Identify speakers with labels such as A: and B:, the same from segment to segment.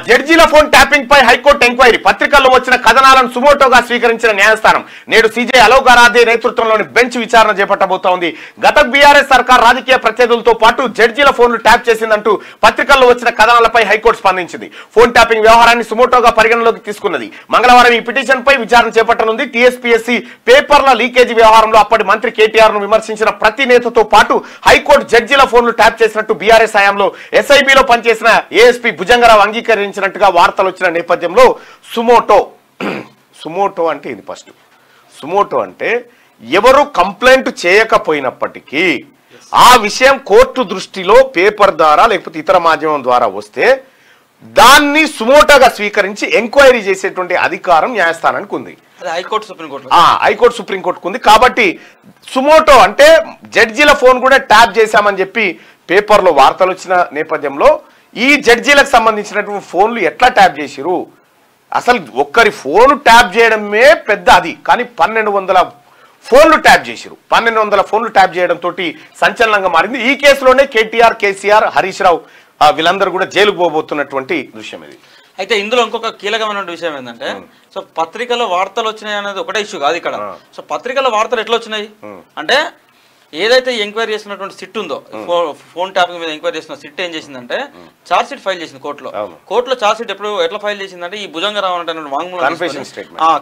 A: జడ్జీల phone tapping పై high court enquiry పత్రికల్లో వచ్చిన కథనాలను సుమోటోగా స్వీకరించిన న్యాయస్థానం నేడు సీజే అలోక్ ఆరాధే నేతృత్వంలోని బెంచ్ విచారణ చేపట్టబోతోంది. గత బీఆర్ఎస్ సర్కార్ రాజకీయ ప్రత్యర్థులతో పాటు జడ్జీల ఫోన్లు ట్యాప్ చేసిందంటూ పత్రికల్లో వచ్చిన కథనాలపై హైకోర్టు స్పందించింది. ఫోన్ ట్యాపింగ్ వ్యవహారాన్ని సుమోటోగా పరిగణలోకి తీసుకున్నది. మంగళవారం ఈ పిటిషన్ పై విచారణ చేపట్టనుంది. టీఎస్పీఎస్సీ పేపర్ల లీకేజీ వ్యవహారంలో అప్పటి మంత్రి కేటీఆర్ ను విమర్శించిన ప్రతి నేతతో పాటు హైకోర్టు జడ్జీల ఫోన్లు ట్యాప్ చేసినట్టు బీఆర్ఎస్ హయాంలో ఎస్ఐబిలో పనిచేసిన ఏఎస్పీ భుజంగరావు అంగీకరించినట్టుగా వార్తలు వచ్చిన నేపథ్యంలో సుమోటో అంటే ఇది ఫస్ట్ సుమోటో అంటే ఎవరు కంప్లైంట్ చేయకపోయినప్పటికీ ఆ విషయం కోర్టు దృష్టిలో పేపర్ ద్వారా లేకపోతే ఇతర మాధ్యమం ద్వారా వస్తే దాన్ని సుమోటోగా స్వీకరించి ఎంక్వైరీ చేసేటువంటి అధికారం న్యాయస్థానానికి ఉంది. హైకోర్టు సుప్రీంకోర్టుకు ఉంది. కాబట్టి సుమోటో అంటే జడ్జీల ఫోన్ కూడా ట్యాప్ చేశామని చెప్పి పేపర్లో వార్తలు వచ్చిన నేపథ్యంలో ఈ జడ్జీలకు సంబంధించినటువంటి ఫోన్లు ఎట్లా ట్యాప్ చేసిరు, అసలు ఒక్కరి ఫోన్ ట్యాప్ చేయడమే పెద్ద అది, కానీ 1200 ఫోన్లు ట్యాప్ చేసిరు. 1200 ఫోన్లు ట్యాప్ చేయడంతో సంచలనంగా మారింది. ఈ కేసులోనే కేటీఆర్, కేసీఆర్, హరీష్ రావు వీళ్ళందరూ కూడా జైలుకు పోబోతున్నటువంటి దృశ్యం ఇది.
B: అయితే ఇందులో ఇంకొక కీలకమైన విషయం ఏంటంటే సో పత్రికలో వార్తలు వచ్చినాయి అనేది ఒకటే ఇష్యూ కాదు ఇక్కడ. సో పత్రికలో వార్తలు ఎట్లా వచ్చినాయి అంటే ఏదైతే ఎంక్వైరీ చేసినటువంటి సిట్ ఉందో ఫోన్ ట్యాపింగ్ మీద ఎంక్వైరీ చేసిన సిట్ ఏం చేసిందంటే చార్జ్ షీట్ ఫైల్ చేసింది కోర్టులో చార్జ్ షీట్ ఎట్లా ఫైల్ చేసిందంటే ఈ భుజంగరావు అంటే వాంగ్మూలం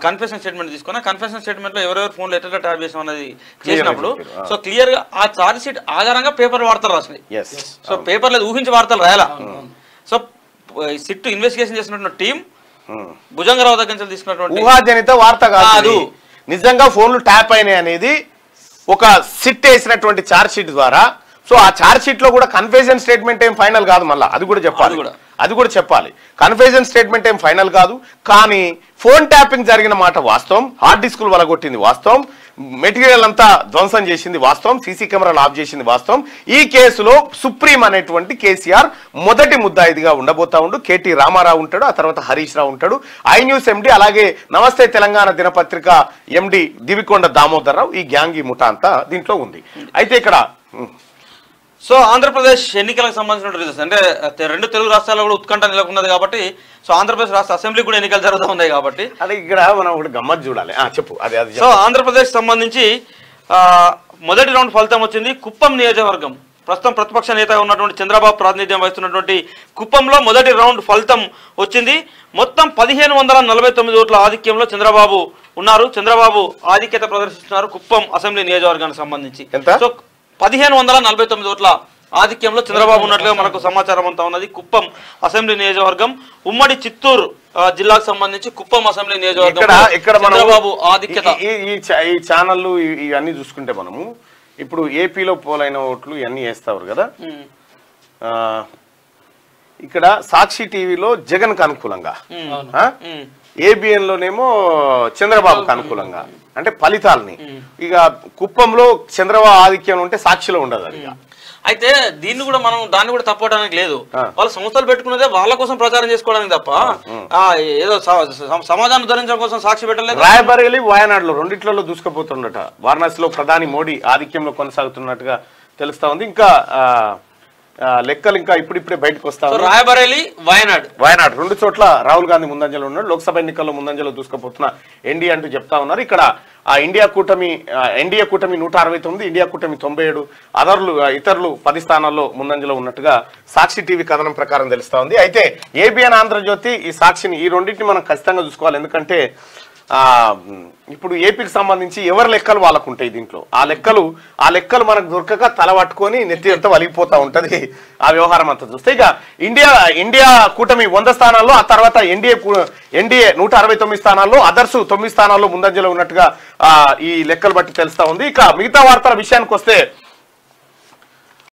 B: కన్ఫెషన్ స్టేట్మెంట్ తీసుకుని కన్ఫెషన్ స్టేట్మెంట్ లో ఎవరెవరు ఫోన్లు ఎట్లా ట్యాప్ చేసాం అనేది చేసినప్పుడు సో క్లియర్ గా ఆ చార్జ్ షీట్ ఆధారంగా పేపర్ వార్తలు రాసినాయి. సో పేపర్ లేదు ఊహించి వార్తలు రాయాలా. సో సిట్ ఇన్వెస్టిగేషన్ చేసినటువంటి టీం భుజంగరావు దగ్గర నుంచి తీసుకున్నటువంటి
A: ఊహాజనిత వార్త కాదు, నిజంగా ఫోన్లు ట్యాప్ అయినాయి అనేది ఒక సిట్ వేసినటువంటి ఛార్జ్ షీట్ ద్వారా. సో ఆ ఛార్జ్ షీట్ లో కూడా కన్ఫెషన్ స్టేట్మెంట్ ఏం ఫైనల్ కాదు, మళ్ళీ అది కూడా చెప్పాలి. కన్ఫెషన్ స్టేట్మెంట్ ఏం ఫైనల్ కాదు, కానీ ఫోన్ ట్యాపింగ్ జరిగిన మాట వాస్తవం, హార్డ్ డిస్కులు వలగొట్టింది వాస్తవం, మెటీరియల్ అంతా ధ్వంసం చేసింది వాస్తవం, సీసీ కెమెరాలు ఆఫ్ చేసింది వాస్తవం. ఈ కేసులో సుప్రీం అనేటువంటి కేసీఆర్ మొదటి ముద్దాయిదిగా ఉండబోతా ఉండు. కేటీ రామారావు ఉంటాడు, ఆ తర్వాత హరీష్ రావు ఉంటాడు, ఐ న్యూస్ ఎండి, అలాగే నమస్తే తెలంగాణ దినపత్రిక ఎండి దివికొండ దామోదర్ రావు, ఈ గ్యాంగ్ ఈ ముఠా అంతా దీంట్లో ఉంది. అయితే ఇక్కడ
B: సో ఆంధ్రప్రదేశ్ ఎన్నికలకు సంబంధించిన రిజల్ట్స్ అంటే 2 తెలుగు రాష్ట్రాల్లో కూడా ఉత్కంఠ నెలకొన్నది కాబట్టి సో ఆంధ్రప్రదేశ్ రాష్ట్ర అసెంబ్లీ కూడా ఎన్నికలు జరుగుతూ ఉన్నాయి కాబట్టి
A: అదే ఇక్కడ మనం ఒకటి గమ్మత్ చూడాలి. చెప్పు.
B: సో ఆంధ్రప్రదేశ్ సంబంధించి మొదటి రౌండ్ ఫలితం వచ్చింది. కుప్పం నియోజకవర్గం ప్రస్తుతం ప్రతిపక్ష నేతగా ఉన్నటువంటి చంద్రబాబు ప్రాతినిధ్యం వహిస్తున్నటువంటి కుప్పంలో మొదటి రౌండ్ ఫలితం వచ్చింది. మొత్తం 1549 ఓట్ల ఆధిక్యంలో చంద్రబాబు ఉన్నారు. చంద్రబాబు ఆధిక్యత ప్రదర్శిస్తున్నారు కుప్పం అసెంబ్లీ నియోజకవర్గానికి సంబంధించి. సో 1549 ఓట్ల ఆధిక్యంలో చంద్రబాబు ఉన్నట్లుగా మనకు సమాచారం అంతా ఉన్నది. కుప్పం అసెంబ్లీ నియోజకవర్గం ఉమ్మడి చిత్తూరు జిల్లాకు సంబంధించి కుప్పం అసెంబ్లీ నియోజకవర్గం చంద్రబాబు ఆధిక్యత.
A: ఈ ఛానళ్ళు ఇవన్నీ చూసుకుంటే మనము ఇప్పుడు ఏపీలో పోలైన ఓట్లు ఇవన్నీ వేస్తారు కదా, ఇక్కడ సాక్షి టీవీలో జగన్ కు అనుకూలంగా, ఏబిఎన్ లోనేమో చంద్రబాబుకు అనుకూలంగా, అంటే ఫలితాలని. ఇక కుప్పంలో చంద్రబాబు ఆధిక్యం ఉంటే సాక్షిలో ఉండదు అది.
B: అయితే దాన్ని కూడా తప్పడానికి లేదు. వాళ్ళ సంస్థలు పెట్టుకున్నదే వాళ్ళ కోసం ప్రచారం చేసుకోవడానికి తప్ప ఏదో సమాజాన్ని ధరించడం కోసం సాక్షి పెట్టలేదు.
A: రాయబరేలి, వాయనాడులో రెండిట్లలో దూసుకుపోతున్నట. వారణాసిలో ప్రధాని మోడీ ఆధిక్యంలో కొనసాగుతున్నట్టుగా తెలుస్తా ఉంది. ఇంకా లెక్కలు ఇంకా ఇప్పుడిప్పుడే బయటకు వస్తాయి.
B: రాయబరేలి, వాయనాడు
A: 2 చోట్ల రాహుల్ గాంధీ ముందంజలో ఉన్నాడు. లోక్సభ ఎన్నికల్లో ముందంజలో దూసుకుపోతున్న ఎన్డీఏ అంటూ చెప్తా ఉన్నారు. ఇక్కడ ఎన్డీఏ కూటమి 169, ఇండియా కూటమి 97, ఇతరులు 10 స్థానాల్లో ముందంజలో ఉన్నట్టుగా సాక్షి టీవీ కథనం ప్రకారం తెలుస్తా ఉంది. అయితే ఏబిఎన్, ఆంధ్రజ్యోతి, ఈ సాక్షిని ఈ రెండింటిని మనం ఖచ్చితంగా చూసుకోవాలి. ఎందుకంటే ఇప్పుడు ఏపీకి సంబంధించి ఎవరి లెక్కలు వాళ్ళకు ఉంటాయి దీంట్లో. ఆ లెక్కలు మనకు దొరకక తల పట్టుకొని నెత్తి అంతా వలిగిపోతా ఉంటది ఆ వ్యవహారం అంతా చూస్తే. ఇక ఇండియా కూటమి 100 స్థానాల్లో, ఆ తర్వాత ఎన్డీఏ 169 స్థానాల్లో, అదర్స్ 9 స్థానాల్లో ముందంజలో ఉన్నట్టుగా ఈ లెక్కలు బట్టి తెలుస్తా ఉంది. ఇక మిగతా వార్తల విషయానికి వస్తే